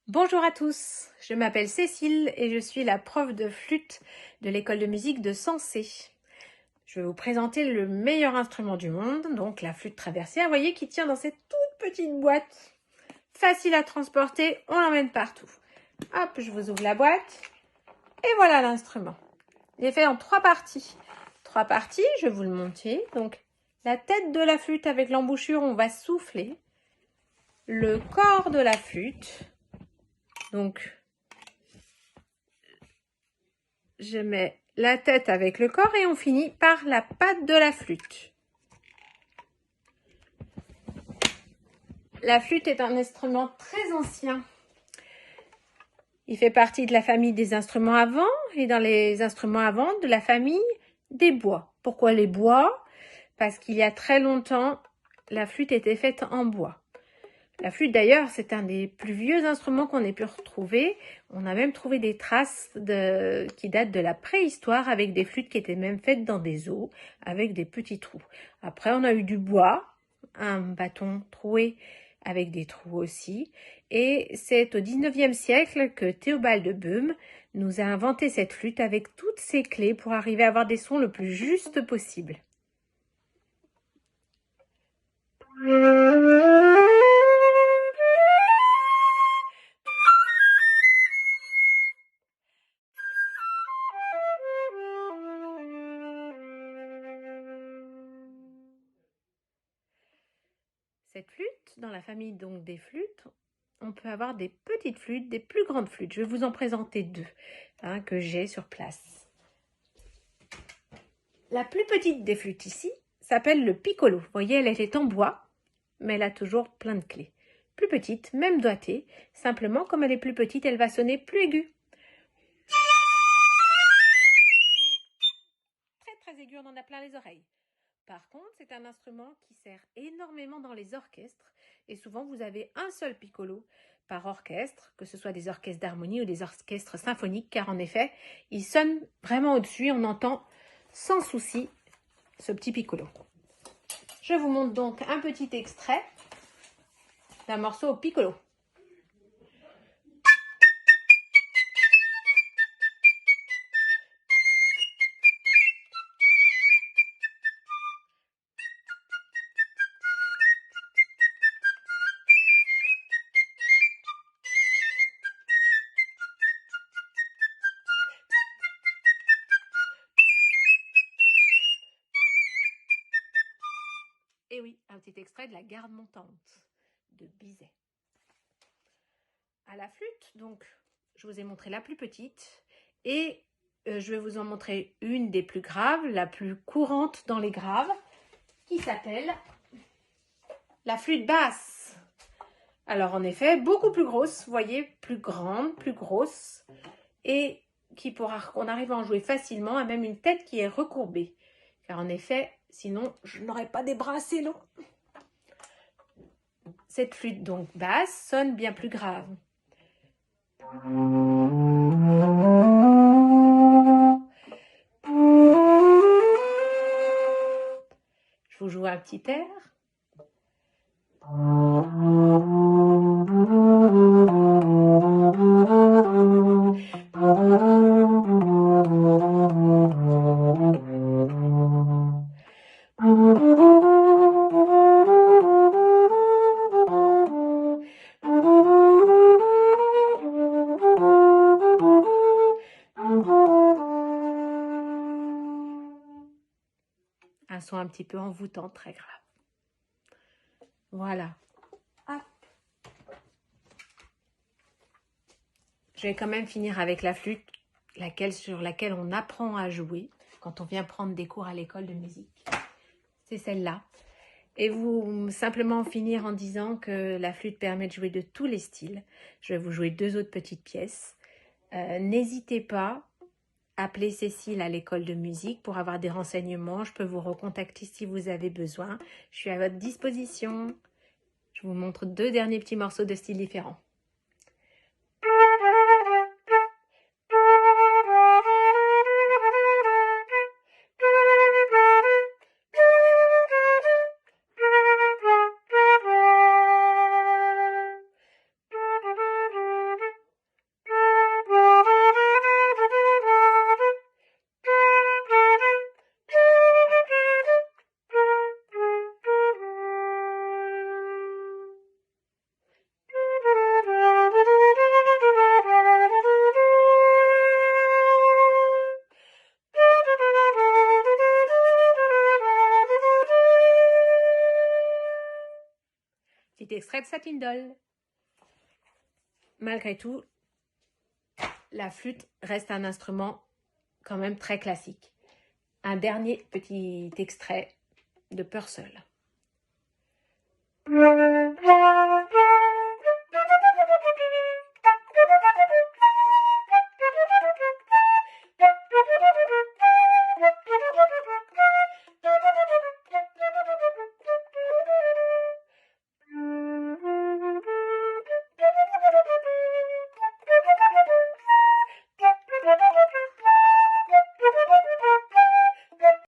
Bonjour à tous, je m'appelle Cécile et je suis la prof de flûte de l'école de musique de Sensé. Je vais vous présenter le meilleur instrument du monde, donc la flûte traversière, vous voyez, qui tient dans cette toute petite boîte. Facile à transporter, on l'emmène partout. Hop, je vous ouvre la boîte et voilà l'instrument. Il est fait en 3 parties. 3 parties, je vais vous le montrer. Donc, la tête de la flûte avec l'embouchure, on va souffler. Le corps de la flûte. Donc, je mets la tête avec le corps et on finit par la patte de la flûte. La flûte est un instrument très ancien. Il fait partie de la famille des instruments à vent et dans les instruments à vent de la famille des bois. Pourquoi les bois? Parce qu'il y a très longtemps, la flûte était faite en bois. La flûte d'ailleurs, c'est un des plus vieux instruments qu'on ait pu retrouver. On a même trouvé des traces qui datent de la préhistoire avec des flûtes qui étaient même faites dans des eaux avec des petits trous. Après, on a eu du bois, un bâton troué avec des trous aussi. Et c'est au 19e siècle que Théobald de Böhm nous a inventé cette flûte avec toutes ses clés pour arriver à avoir des sons le plus juste possible. Cette flûte, dans la famille donc des flûtes, on peut avoir des petites flûtes, des plus grandes flûtes. Je vais vous en présenter deux que j'ai sur place. La plus petite des flûtes ici s'appelle le piccolo. Vous voyez, elle est en bois, mais elle a toujours plein de clés. Plus petite, même doigtée, simplement comme elle est plus petite, elle va sonner plus aiguë. Très très aiguë, on en a plein les oreilles. Par contre, c'est un instrument qui sert énormément dans les orchestres et souvent vous avez un seul piccolo par orchestre, que ce soit des orchestres d'harmonie ou des orchestres symphoniques, car en effet, il sonne vraiment au-dessus, on entend sans souci ce petit piccolo. Je vous montre donc un petit extrait d'un morceau au piccolo. Et oui, un petit extrait de la garde montante de Bizet. À la flûte, donc, je vous ai montré la plus petite et je vais vous en montrer une des plus graves, la plus courante dans les graves, qui s'appelle la flûte basse. Alors en effet, beaucoup plus grosse, vous voyez, plus grande, plus grosse, et qu'on arrive à en jouer facilement, a même une tête qui est recourbée. Car en effet, sinon, je n'aurais pas des bras assez longs. Cette flûte donc basse sonne bien plus grave. Je vous joue un petit air. Un son un petit peu envoûtant, très grave. Voilà. Hop. Je vais quand même finir avec la flûte, sur laquelle on apprend à jouer quand on vient prendre des cours à l'école de musique. C'est celle-là. Et vous simplement finir en disant que la flûte permet de jouer de tous les styles. Je vais vous jouer 2 autres petites pièces. N'hésitez pas, appelez Cécile à l'école de musique pour avoir des renseignements. Je peux vous recontacter si vous avez besoin. Je suis à votre disposition. Je vous montre 2 derniers petits morceaux de styles différents. Fred Satindol. Malgré tout, la flûte reste un instrument quand même très classique. Un dernier petit extrait de Purcell.